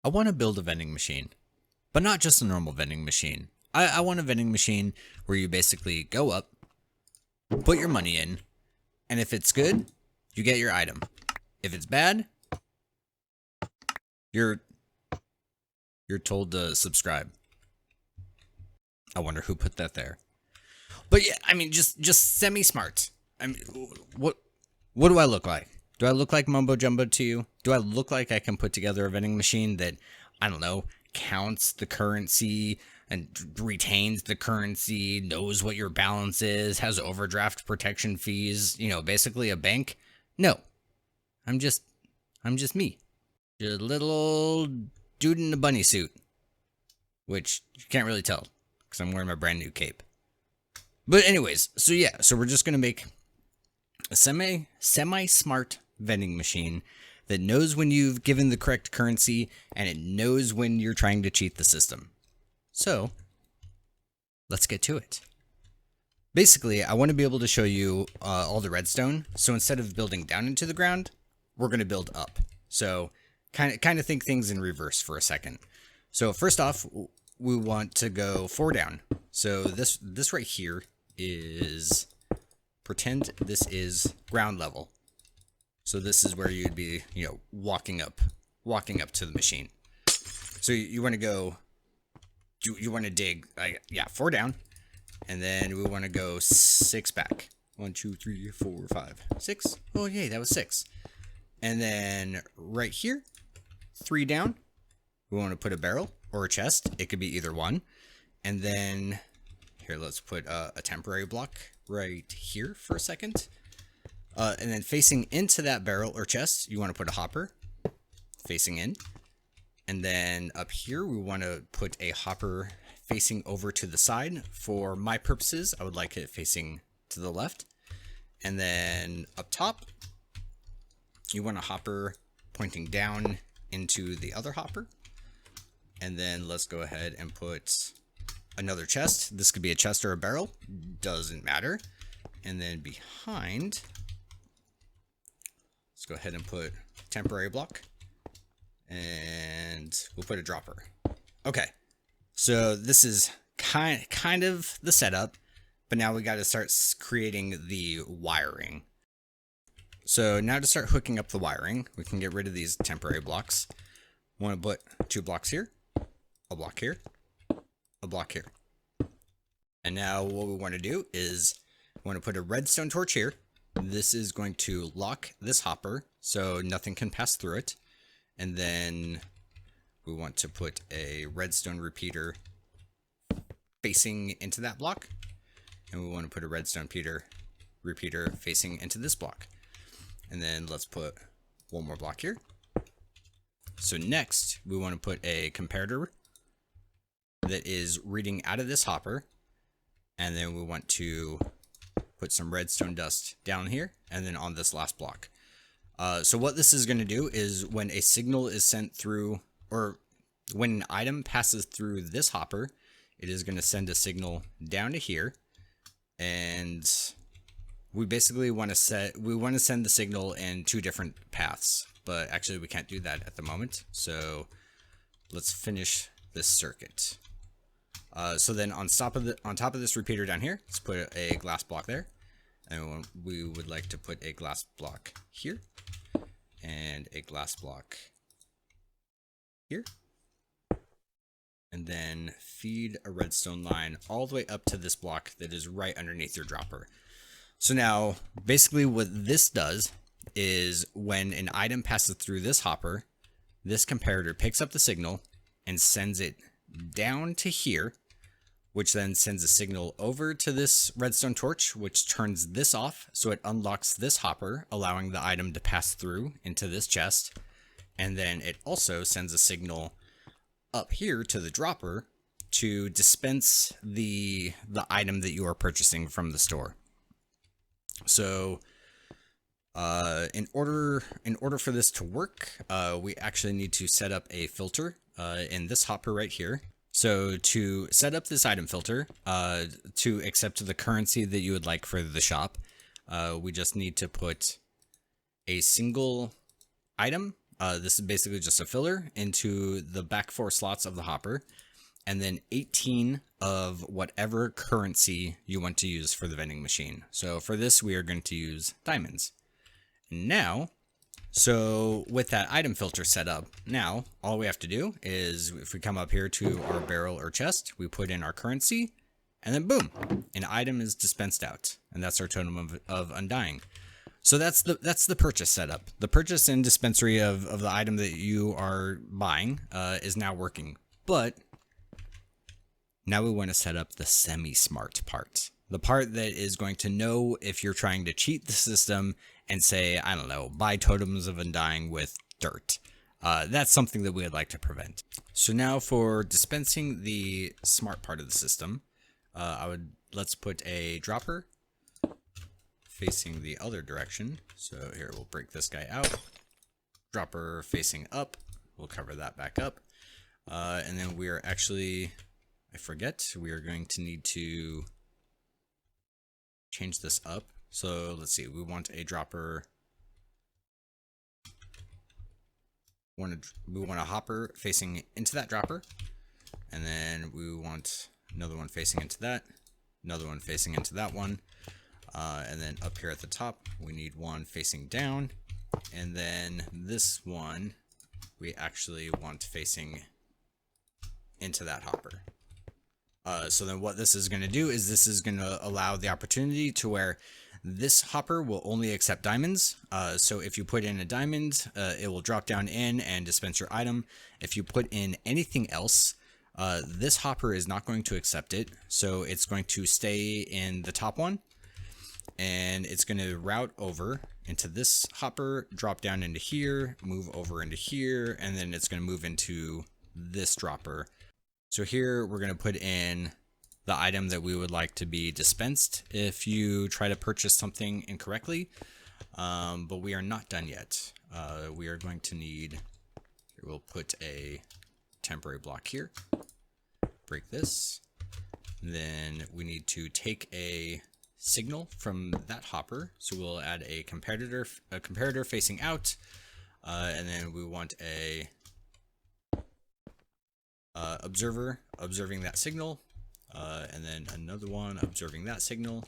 I want to build a vending machine, but not just a normal vending machine. I want a vending machine where you basically go up, put your money in, and if it's good, you get your item. If it's bad, you're told to subscribe. I wonder who put that there. But yeah, I mean, just semi-smart. I mean, what do I look like? Do I look like mumbo jumbo to you? Do I look like I can put together a vending machine that, I don't know, counts the currency and retains the currency, knows what your balance is, has overdraft protection fees, you know, basically a bank? No. I'm just me. Just a little old dude in a bunny suit. Which you can't really tell, because I'm wearing my brand new cape. But anyways, so yeah, so we're just going to make a semi-smart vending machine that knows when you've given the correct currency, and it knows when you're trying to cheat the system. So, let's get to it. Basically, I want to be able to show you all the redstone. So instead of building down into the ground, we're going to build up. So kind of think things in reverse for a second. So first off, we want to go 4 down. So this right here is, pretend this is ground level. So this is where you'd be, you know, walking up to the machine. So you want to go, you want to dig, yeah, 4 down, and then we want to go 6 back. 1, 2, 3, 4, 5, 6. Oh yay, that was 6. And then right here, 3 down, we want to put a barrel or a chest. It could be either one. And then here, let's put a temporary block right here for a second. And then facing into that barrel or chest, you want to put a hopper facing in. And then up here, we want to put a hopper facing over to the side. For my purposes, I would like it facing to the left. And then up top, you want a hopper pointing down into the other hopper. And then let's go ahead and put another chest. This could be a chest or a barrel, doesn't matter. And then behind, let's go ahead and put temporary block. And we'll put a dropper. Okay, so this is kind of the setup, but now we got to start creating the wiring. So now to start hooking up the wiring, we can get rid of these temporary blocks. Want to put 2 blocks here, a block here, a block here. And now what we want to do is we want to put a redstone torch here. This is going to lock this hopper so nothing can pass through it. And then we want to put a redstone repeater facing into that block. And we want to put a redstone repeater facing into this block. And then let's put 1 more block here. So next, we want to put a comparator that is reading out of this hopper. And then we want to put some redstone dust down here and then on this last block. So what this is going to do is when a signal is sent through, or when an item passes through this hopper, it is going to send a signal down to here. And we basically want to send the signal in 2 different paths, but actually we can't do that at the moment. So let's finish this circuit. So then on top of this repeater down here, let's put a glass block there. And we would like to put a glass block here and a glass block here. And then feed a redstone line all the way up to this block that is right underneath your dropper. So now basically what this does is when an item passes through this hopper, this comparator picks up the signal and sends it down to here, which then sends a signal over to this redstone torch, which turns this off, so it unlocks this hopper, allowing the item to pass through into this chest. And then it also sends a signal up here to the dropper to dispense the item that you are purchasing from the store. So in order for this to work, we actually need to set up a filter in this hopper right here. So to set up this item filter, to accept the currency that you would like for the shop, we just need to put a single item This is basically just a filler into the back 4 slots of the hopper, and then 18 of whatever currency you want to use for the vending machine. So for this, we are going to use diamonds. Now, so with that item filter set up, now all we have to do is if we come up here to our barrel or chest, we put in our currency, and then boom, an item is dispensed out, and that's our totem of undying. So that's the purchase setup. The purchase and dispensary of the item that you are buying is now working, but now we want to set up the semi-smart part. The part that is going to know if you're trying to cheat the system and say, I don't know, buy totems of undying with dirt. That's something that we would like to prevent. So now for dispensing the smart part of the system, let's put a dropper facing the other direction. So here we'll break this guy out. Dropper facing up. We'll cover that back up. And then we are actually, I forget, we are going to need to change this up. So let's see, we want a dropper. We want a hopper facing into that dropper. And then we want another one facing into that. Another one facing into that one. And then up here at the top, we need one facing down. And then this one, we actually want facing into that hopper. So then what this is going to do is this is going to allow the opportunity to where this hopper will only accept diamonds. So if you put in a diamond, it will drop down in and dispense your item. If you put in anything else, this hopper is not going to accept it. So it's going to stay in the top one. And it's going to route over into this hopper, drop down into here, move over into here, and then it's going to move into this dropper. So here we're going to put in the item that we would like to be dispensed if you try to purchase something incorrectly. But we are not done yet. We are going to need, we'll put a temporary block here, break this. Then we need to take a signal from that hopper, so we'll add a comparator facing out, and then we want a observer observing that signal, and then another one observing that signal,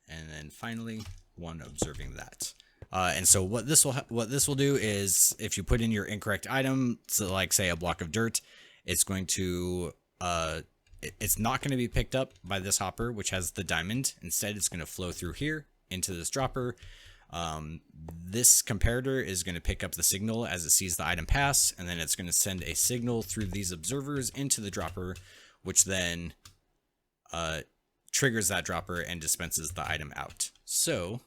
and then finally one observing that. And so what this will do is if you put in your incorrect item, so like say a block of dirt, it's going to it's not going to be picked up by this hopper, which has the diamond. Instead, it's going to flow through here into this dropper. This comparator is going to pick up the signal as it sees the item pass, and then it's going to send a signal through these observers into the dropper, which then triggers that dropper and dispenses the item out. So,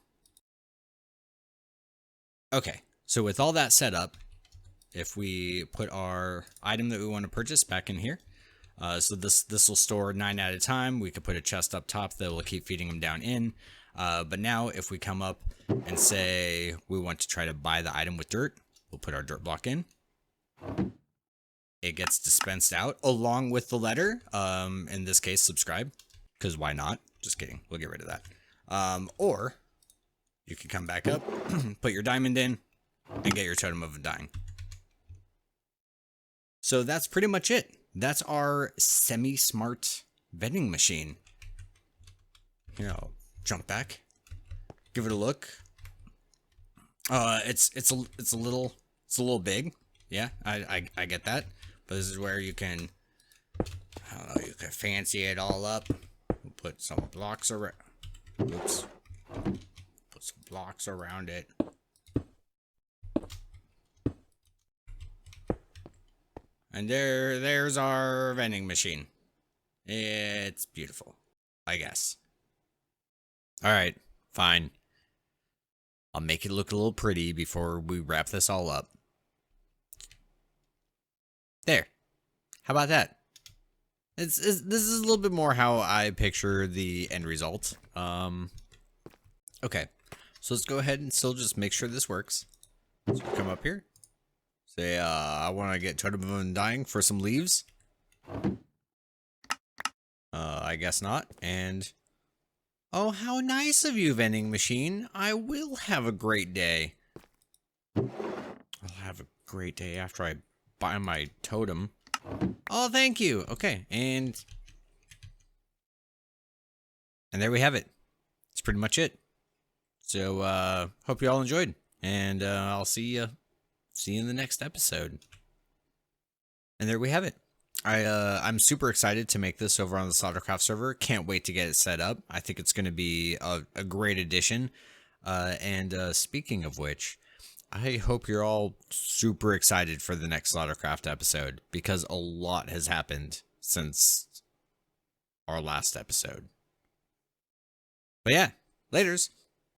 okay, so with all that set up, if we put our item that we want to purchase back in here, so this will store 9 at a time. We could put a chest up top that will keep feeding them down in. But now if we come up and say we want to try to buy the item with dirt, we'll put our dirt block in. It gets dispensed out along with the letter. In this case, subscribe, because why not? Just kidding. We'll get rid of that. Or you can come back up, put your diamond in, and get your totem of undying. So that's pretty much it. That's our semi-smart vending machine. Here, I'll jump back, give it a look. It's a little big. Yeah, I get that. But this is where you can, I don't know, you can fancy it all up. We'll put some blocks around. Oops. Put some blocks around it. And there's our vending machine. It's beautiful, I guess. All right, fine. I'll make it look a little pretty before we wrap this all up. There. How about that? This is a little bit more how I picture the end result. Okay, so let's go ahead and still just make sure this works. So come up here. Say, I want to get totem of undying for some leaves. I guess not. And, oh, how nice of you, vending machine. I will have a great day. I'll have a great day after I buy my totem. Oh, thank you. Okay, and there we have it. That's pretty much it. So, hope you all enjoyed, and I'll see you in the next episode. And there we have it. I'm super excited to make this over on the Slaughtercraft server. Can't wait to get it set up. I think it's going to be a great addition. And speaking of which, I hope you're all super excited for the next Slaughtercraft episode, because a lot has happened since our last episode. But yeah, laters.